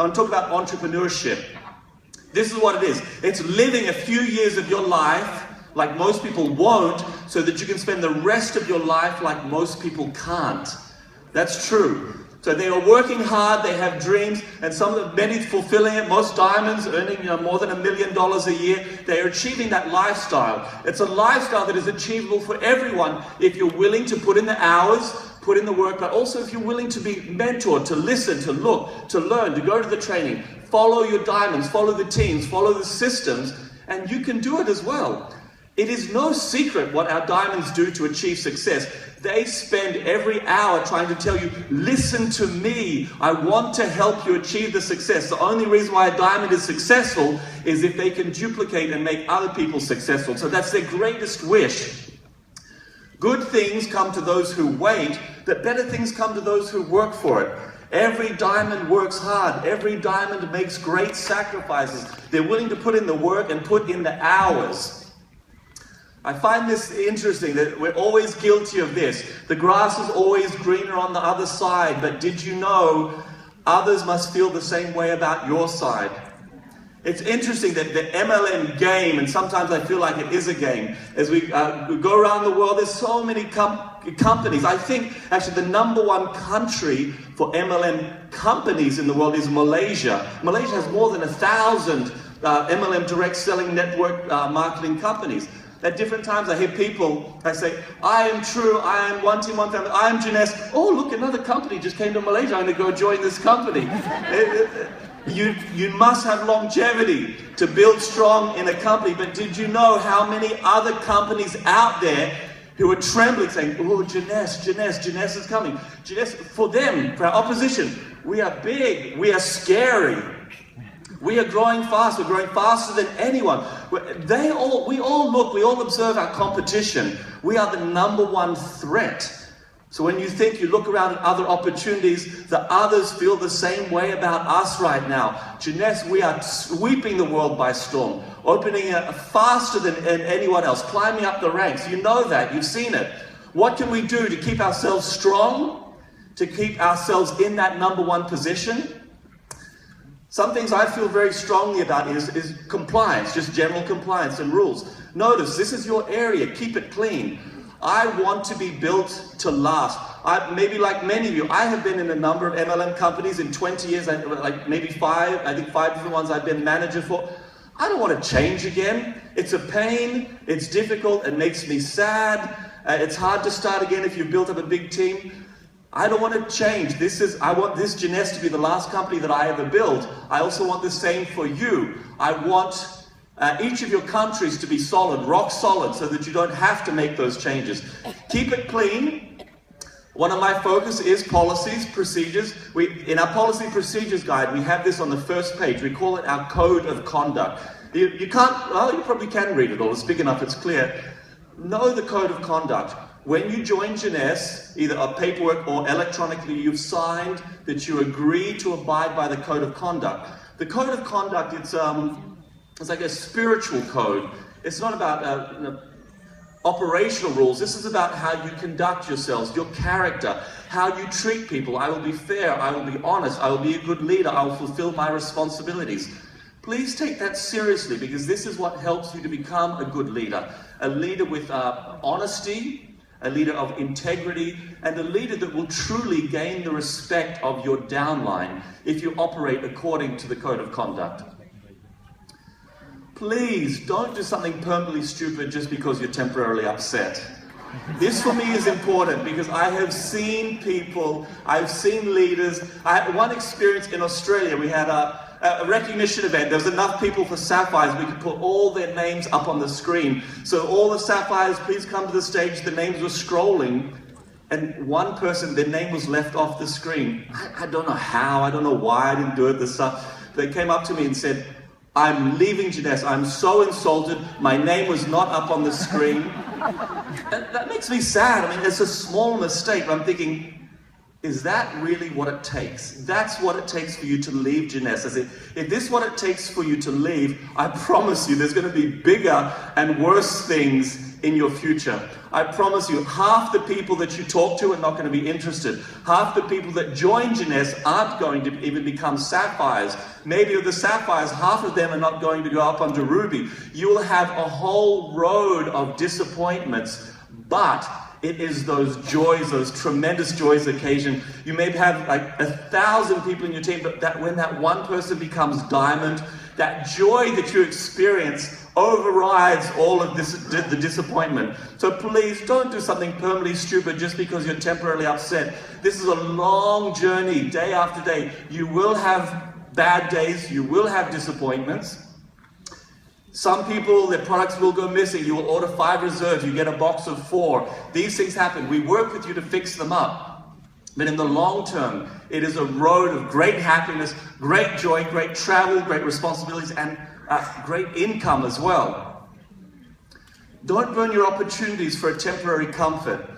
I want to talk about entrepreneurship. This is what it is. It's living a few years of your life like most people won't, so that you can spend the rest of your life like most people can't. That's true. So they are working hard, they have dreams, and many fulfilling it. Most diamonds earning more than $1 million a year. They are achieving that lifestyle. It's a lifestyle that is achievable for everyone if you're willing to put in the hours, put in the work, but also if you're willing to be mentored, to listen, to look, to learn, to go to the training, follow your diamonds, follow the teams, follow the systems, and you can do it as well. It is no secret what our diamonds do to achieve success. They spend every hour trying to tell you, listen to me. I want to help you achieve the success. The only reason why a diamond is successful is if they can duplicate and make other people successful. So that's their greatest wish. Good things come to those who wait, but better things come to those who work for it. Every diamond works hard. Every diamond makes great sacrifices. They're willing to put in the work and put in the hours. I find this interesting, that we're always guilty of this. The grass is always greener on the other side, but did you know others must feel the same way about your side? It's interesting that the MLM game, and sometimes I feel like it is a game, as we go around the world, there's so many companies. I think actually the #1 country for MLM companies in the world is Malaysia. Malaysia has more than 1,000 MLM direct selling network marketing companies. At different times I hear people, I say, I am True, I am One Team, One Family, I am Janess. Oh, look, another company just came to Malaysia, I'm going to go join this company. You must have longevity to build strong in a company, but did you know how many other companies out there who are trembling, saying, oh, Janess is coming. Janess, for them, for our opposition, we are big, we are scary. We are growing fast. We're growing faster than anyone. We all observe our competition. We are the #1 threat. So when you look around at other opportunities, the others feel the same way about us right now. Janess, we are sweeping the world by storm, opening it faster than anyone else, climbing up the ranks. You know that. You've seen it. What can we do to keep ourselves strong, to keep ourselves in that #1 position? Some things I feel very strongly about is compliance, just general compliance and rules. Notice, this is your area, keep it clean. I want to be built to last. Maybe like many of you, I have been in a number of MLM companies in 20 years, like maybe 5, I think 5 different ones I've been manager for. I don't want to change again. It's a pain, it's difficult, it makes me sad. It's hard to start again if you've built up a big team. I don't want to change. I want this Janess to be the last company that I ever build. I also want the same for you. I want each of your countries to be solid, rock solid, so that you don't have to make those changes. Keep it clean. One of my focus is policies, procedures. In our policy procedures guide, we have this on the first page. We call it our code of conduct. You probably can read it all. It's big enough, it's clear. Know the code of conduct. When you join Janess, either a paperwork or electronically, you've signed that you agree to abide by the code of conduct. The code of conduct, it's like a spiritual code. It's not about operational rules. This is about how you conduct yourselves, your character, how you treat people. I will be fair, I will be honest, I will be a good leader, I will fulfill my responsibilities. Please take that seriously, because this is what helps you to become a good leader. A leader with honesty, a leader of integrity, and a leader that will truly gain the respect of your downline if you operate according to the code of conduct. Please don't do something permanently stupid just because you're temporarily upset. This for me is important, because I have seen people, I've seen leaders. I had one experience in Australia. We had a recognition event. There was enough people for sapphires. We could put all their names up on the screen. So all the sapphires, please come to the stage. The names were scrolling, and one person, their name was left off the screen. I don't know how, I don't know why I didn't do it, this stuff. They came up to me and said, I'm leaving Janess. I'm so insulted. My name was not up on the screen. And that makes me sad. I mean, it's a small mistake, but I'm thinking, is that really what it takes? That's what it takes for you to leave Janess. If this is what it takes for you to leave, I promise you there's going to be bigger and worse things in your future. I promise you, half the people that you talk to are not going to be interested. Half the people that join Jeunesse aren't going to even become sapphires. Maybe of the sapphires, half of them are not going to go up onto ruby. You will have a whole road of disappointments, but it is those joys, those tremendous joys occasion. You may have like 1,000 people in your team, but when that one person becomes diamond, that joy that you experience overrides all of this, the disappointment. So please don't do something permanently stupid just because you're temporarily upset. This is a long journey, day after day. You will have bad days, you will have disappointments. Some people, their products will go missing. You will order 5 reserves, you get a box of 4. These things happen. We work with you to fix them up. But in the long term, it is a road of great happiness, great joy, great travel, great responsibilities, and great income as well. Don't burn your opportunities for a temporary comfort.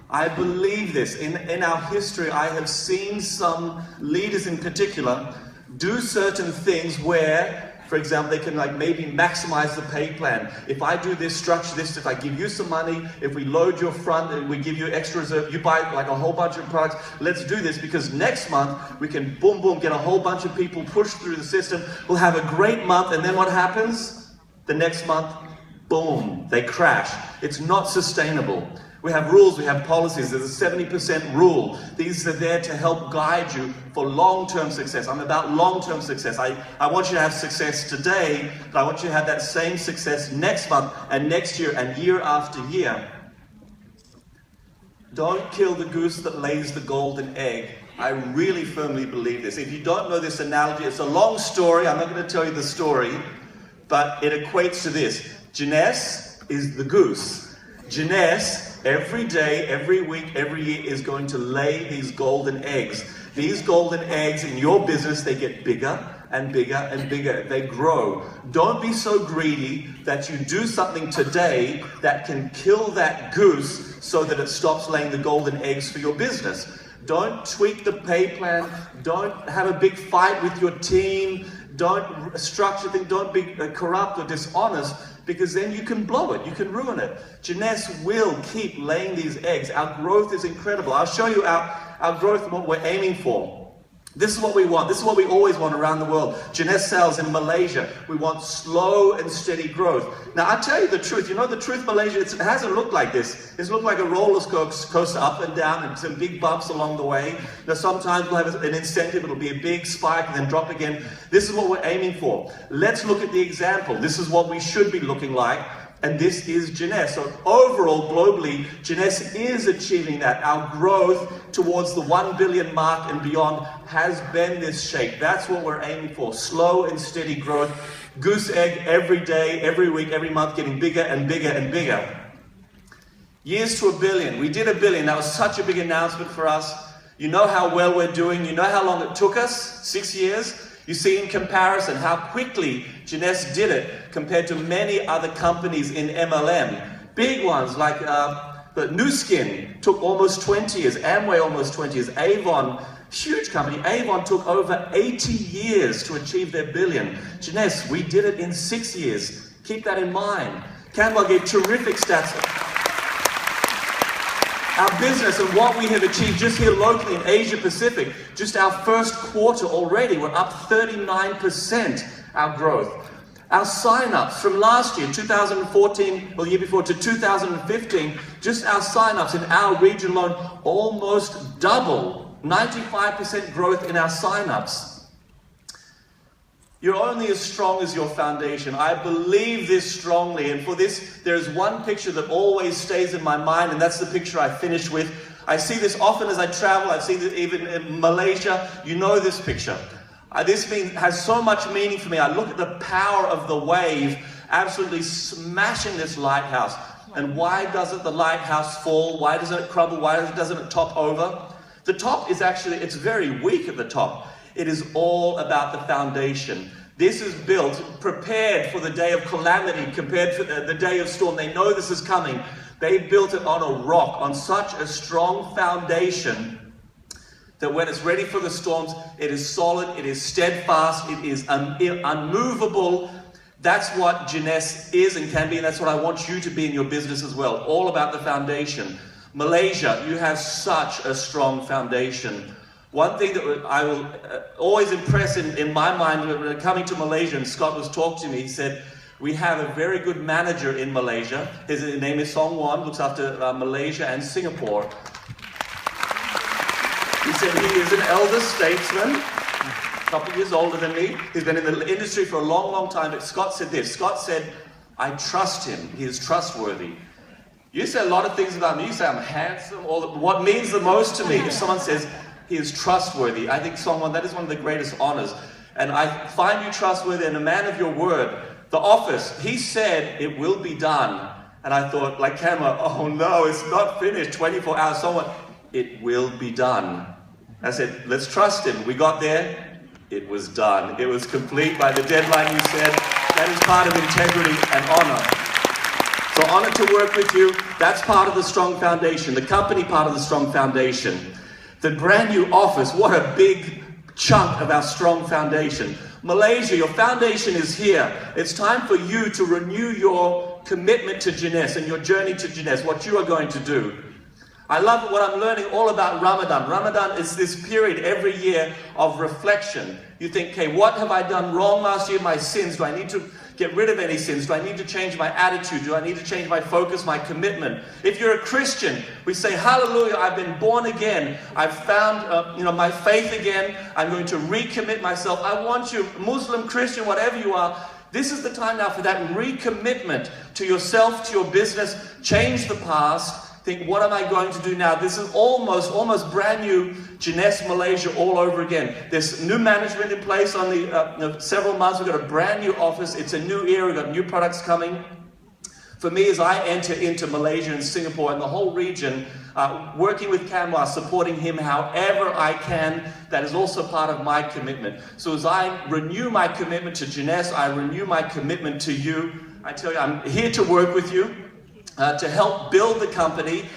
I believe this. In our history, I have seen some leaders in particular do certain things where, for example, they can like maybe maximize the pay plan. If I do this, structure this, if I give you some money, if we load your front and we give you extra reserve, you buy like a whole bunch of products, let's do this because next month we can boom, boom, get a whole bunch of people pushed through the system. We'll have a great month, and then what happens? The next month, boom, they crash. It's not sustainable. We have rules, we have policies. There's a 70% rule. These are there to help guide you for long-term success. I'm about long-term success. I want you to have success today, but I want you to have that same success next month and next year and year after year. Don't kill the goose that lays the golden egg. I really firmly believe this. If you don't know this analogy, it's a long story. I'm not going to tell you the story, but it equates to this. Jeunesse is the goose. Jeunesse, every day, every week, every year is going to lay these golden eggs. These golden eggs in your business, they get bigger and bigger and bigger. They grow. Don't be so greedy that you do something today that can kill that goose so that it stops laying the golden eggs for your business. Don't tweak the pay plan. Don't have a big fight with your team. Don't structure things. Don't be corrupt or dishonest, because then you can blow it, you can ruin it. Jeunesse will keep laying these eggs. Our growth is incredible. I'll show you our growth and what we're aiming for. This is what we want. This is what we always want around the world. Jeunesse sales in Malaysia. We want slow and steady growth. Now, I'll tell you the truth. You know the truth, Malaysia, it hasn't looked like this. It's looked like a roller coaster up and down and some big bumps along the way. Now, sometimes we'll have an incentive. It'll be a big spike and then drop again. This is what we're aiming for. Let's look at the example. This is what we should be looking like. And this is Jeunesse. So overall, globally, Jeunesse is achieving that. Our growth towards the 1 billion mark and beyond has been this shape. That's what we're aiming for. Slow and steady growth. Goose egg every day, every week, every month, getting bigger and bigger and bigger. Years to 1 billion. We did 1 billion. That was such a big announcement for us. You know how well we're doing. You know how long it took us? 6 years. You see in comparison how quickly Jeunesse did it compared to many other companies in MLM. Big ones like Nu Skin took almost 20 years, Amway almost 20 years, Avon, huge company, Avon took over 80 years to achieve their billion. Jeunesse, we did it in 6 years. Keep that in mind. Canwell gave terrific stats. Our business and what we have achieved just here locally in Asia Pacific, just our first quarter already, we're up 39%, our growth. Our sign-ups from last year, 2014, well, the year before, to 2015, just our sign-ups in our region alone almost double, 95% growth in our sign-ups. You're only as strong as your foundation. I believe this strongly, and for this, there's one picture that always stays in my mind, and that's the picture I finish with. I see this often as I travel. I've seen it even in Malaysia. You know this picture. This has so much meaning for me. I look at the power of the wave absolutely smashing this lighthouse. And why doesn't the lighthouse fall? Why doesn't it crumble? Why doesn't it top over? The top is actually, it's very weak at the top. It is all about the foundation. This is built, prepared for the day of calamity, prepared for the day of storm. They know this is coming. They built it on a rock, on such a strong foundation that when it's ready for the storms, it is solid, it is steadfast, it is unmovable. That's what Jeunesse is and can be, and that's what I want you to be in your business as well. All about the foundation. Malaysia, you have such a strong foundation. One thing that I will always impress in my mind when coming to Malaysia, and Scott was talking to me, he said, we have a very good manager in Malaysia. His name is Song Wan, looks after Malaysia and Singapore. He said he is an elder statesman, a couple of years older than me. He's been in the industry for a long, long time. But Scott said this. Scott said, I trust him. He is trustworthy. You say a lot of things about me. You say I'm handsome. What means the most to me, if someone says he is trustworthy, I think someone, that is one of the greatest honors. And I find you trustworthy and a man of your word. The office, he said it will be done. And I thought, like camera, oh no, it's not finished, 24 hours, someone, it will be done. I said, let's trust him. We got there, it was done. It was complete by the deadline you said. That is part of integrity and honor. So honored to work with you. That's part of the strong foundation. The company part of the strong foundation. The brand new office, what a big chunk of our strong foundation. Malaysia, your foundation is here. It's time for you to renew your commitment to Jeunesse and your journey to Jeunesse, what you are going to do. I love what I'm learning all about Ramadan. Ramadan is this period every year of reflection. You think, okay, what have I done wrong last year? My sins. Do I need to get rid of any sins? Do I need to change my attitude? Do I need to change my focus, my commitment? If you're a Christian, we say, hallelujah, I've been born again. I've found my faith again. I'm going to recommit myself. I want you, Muslim, Christian, whatever you are, this is the time now for that recommitment to yourself, to your business. Change the past. Think, what am I going to do now? This is almost brand new Jeunesse Malaysia all over again. There's new management in place on the several months. We've got a brand new office. It's a new era. We've got new products coming. For me, as I enter into Malaysia and Singapore and the whole region, working with Kanwar, supporting him however I can, that is also part of my commitment. So as I renew my commitment to Jeunesse, I renew my commitment to you. I tell you, I'm here to work with you. To help build the company.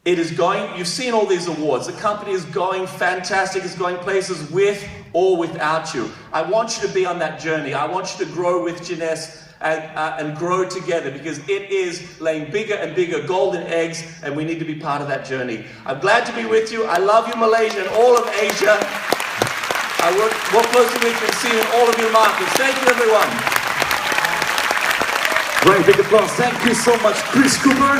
It is going, you've seen all these awards. The company is going fantastic. It's going places with or without you. I want you to be on that journey. I want you to grow with Jeunesse and grow together, because it is laying bigger and bigger golden eggs, and we need to be part of that journey. I'm glad to be with you. I love you, Malaysia, and all of Asia. I work more closely with you and see you in all of your markets. Thank you, everyone. Great, big applause. Thank you so much, Chris Cooper.